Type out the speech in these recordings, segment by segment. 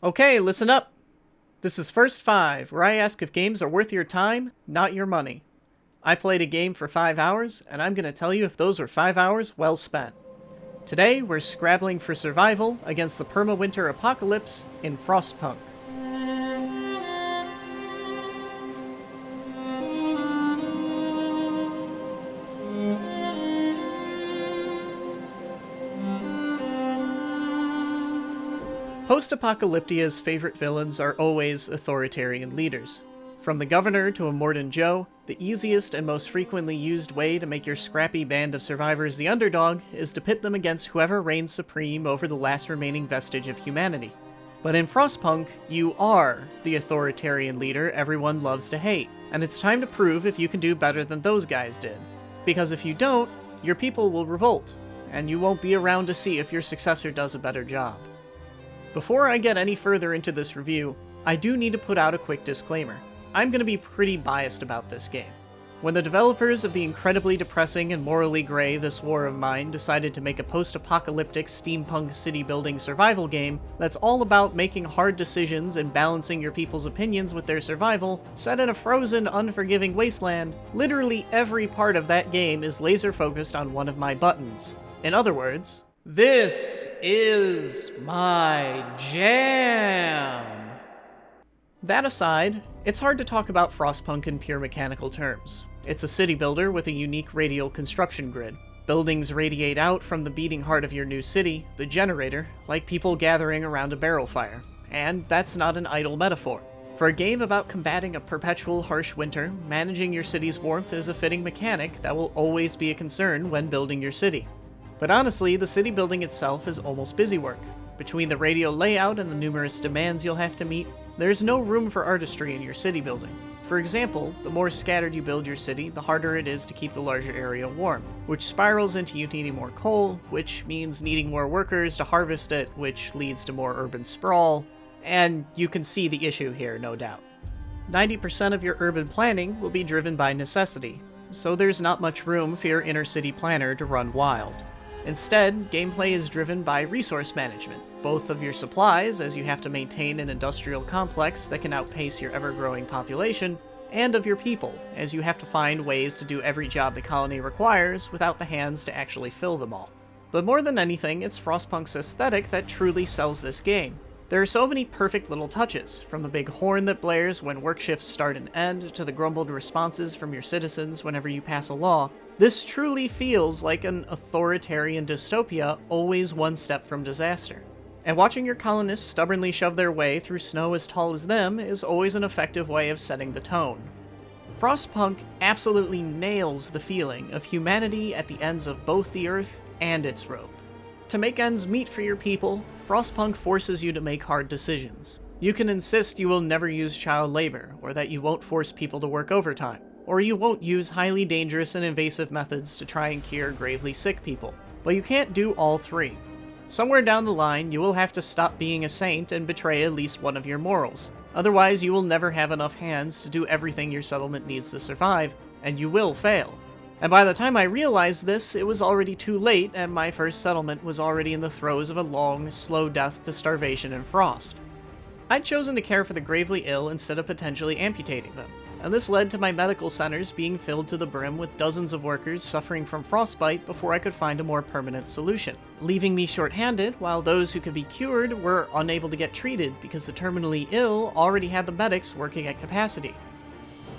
Okay, listen up. This is First 5, where I ask if games are worth your time, not your money. I played a game for 5 hours, and I'm going to tell you if those were 5 hours well spent. Today, we're scrabbling for survival against the perma-winter apocalypse in Frostpunk. Post-apocalyptia's favorite villains are always authoritarian leaders. From the governor to a Morden Joe, the easiest and most frequently used way to make your scrappy band of survivors the underdog is to pit them against whoever reigns supreme over the last remaining vestige of humanity. But in Frostpunk, you are the authoritarian leader everyone loves to hate, and it's time to prove if you can do better than those guys did. Because if you don't, your people will revolt, and you won't be around to see if your successor does a better job. Before I get any further into this review, I do need to put out a quick disclaimer. I'm going to be pretty biased about this game. When the developers of the incredibly depressing and morally gray This War of Mine decided to make a post-apocalyptic steampunk city-building survival game that's all about making hard decisions and balancing your people's opinions with their survival, set in a frozen, unforgiving wasteland, literally every part of that game is laser-focused on one of my buttons. In other words, this is my jam! That aside, it's hard to talk about Frostpunk in pure mechanical terms. It's a city builder with a unique radial construction grid. Buildings radiate out from the beating heart of your new city, the generator, like people gathering around a barrel fire. And that's not an idle metaphor. For a game about combating a perpetual harsh winter, managing your city's warmth is a fitting mechanic that will always be a concern when building your city. But honestly, the city building itself is almost busy work. Between the radial layout and the numerous demands you'll have to meet, there's no room for artistry in your city building. For example, the more scattered you build your city, the harder it is to keep the larger area warm, which spirals into you needing more coal, which means needing more workers to harvest it, which leads to more urban sprawl, and you can see the issue here, no doubt. 90% of your urban planning will be driven by necessity, so there's not much room for your inner city planner to run wild. Instead, gameplay is driven by resource management, both of your supplies, as you have to maintain an industrial complex that can outpace your ever-growing population, and of your people, as you have to find ways to do every job the colony requires without the hands to actually fill them all. But more than anything, it's Frostpunk's aesthetic that truly sells this game. There are so many perfect little touches, from the big horn that blares when work shifts start and end, to the grumbled responses from your citizens whenever you pass a law. This truly feels like an authoritarian dystopia, always one step from disaster. And watching your colonists stubbornly shove their way through snow as tall as them is always an effective way of setting the tone. Frostpunk absolutely nails the feeling of humanity at the ends of both the earth and its rope. To make ends meet for your people, Frostpunk forces you to make hard decisions. You can insist you will never use child labor, or that you won't force people to work overtime, or you won't use highly dangerous and invasive methods to try and cure gravely sick people. But you can't do all three. Somewhere down the line, you will have to stop being a saint and betray at least one of your morals. Otherwise, you will never have enough hands to do everything your settlement needs to survive, and you will fail. And by the time I realized this, it was already too late, and my first settlement was already in the throes of a long, slow death to starvation and frost. I'd chosen to care for the gravely ill instead of potentially amputating them, and this led to my medical centers being filled to the brim with dozens of workers suffering from frostbite before I could find a more permanent solution, leaving me short-handed while those who could be cured were unable to get treated because the terminally ill already had the medics working at capacity.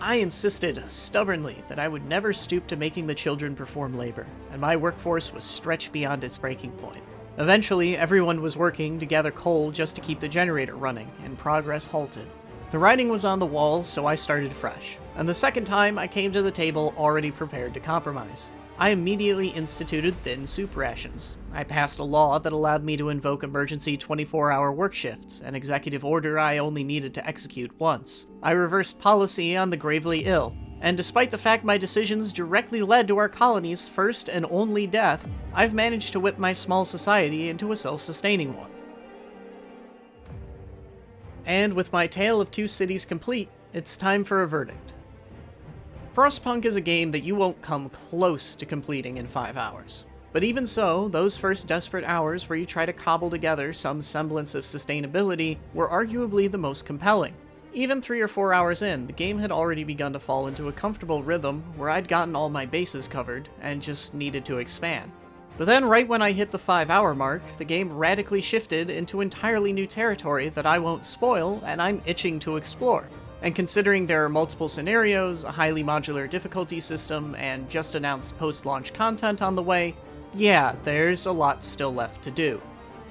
I insisted stubbornly that I would never stoop to making the children perform labor, and my workforce was stretched beyond its breaking point. Eventually, everyone was working to gather coal just to keep the generator running, and progress halted. The writing was on the wall, so I started fresh, and the second time I came to the table already prepared to compromise. I immediately instituted thin soup rations. I passed a law that allowed me to invoke emergency 24-hour work shifts, an executive order I only needed to execute once. I reversed policy on the gravely ill, and despite the fact my decisions directly led to our colony's first and only death, I've managed to whip my small society into a self-sustaining one. And with my tale of 2 cities complete, it's time for a verdict. Frostpunk is a game that you won't come close to completing in 5 hours. But even so, those first desperate hours where you try to cobble together some semblance of sustainability were arguably the most compelling. Even 3 or 4 hours in, the game had already begun to fall into a comfortable rhythm where I'd gotten all my bases covered and just needed to expand. But then right when I hit the 5-hour mark, the game radically shifted into entirely new territory that I won't spoil and I'm itching to explore. And considering there are multiple scenarios, a highly modular difficulty system, and just announced post-launch content on the way, yeah, there's a lot still left to do.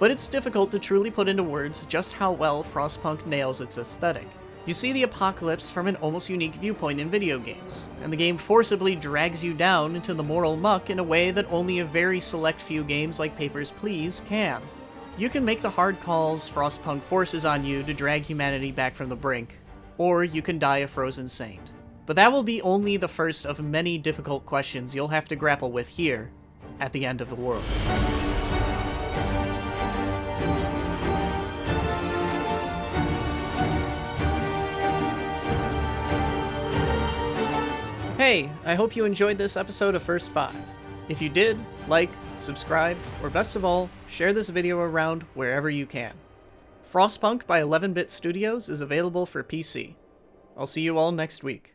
But it's difficult to truly put into words just how well Frostpunk nails its aesthetic. You see the apocalypse from an almost unique viewpoint in video games, and the game forcibly drags you down into the moral muck in a way that only a very select few games like Papers, Please can. You can make the hard calls Frostpunk forces on you to drag humanity back from the brink, or you can die a frozen saint. But that will be only the first of many difficult questions you'll have to grapple with here, at the end of the world. Hey, I hope you enjoyed this episode of First 5. If you did, like, subscribe, or best of all, share this video around wherever you can. Frostpunk by 11-Bit Studios is available for PC. I'll see you all next week.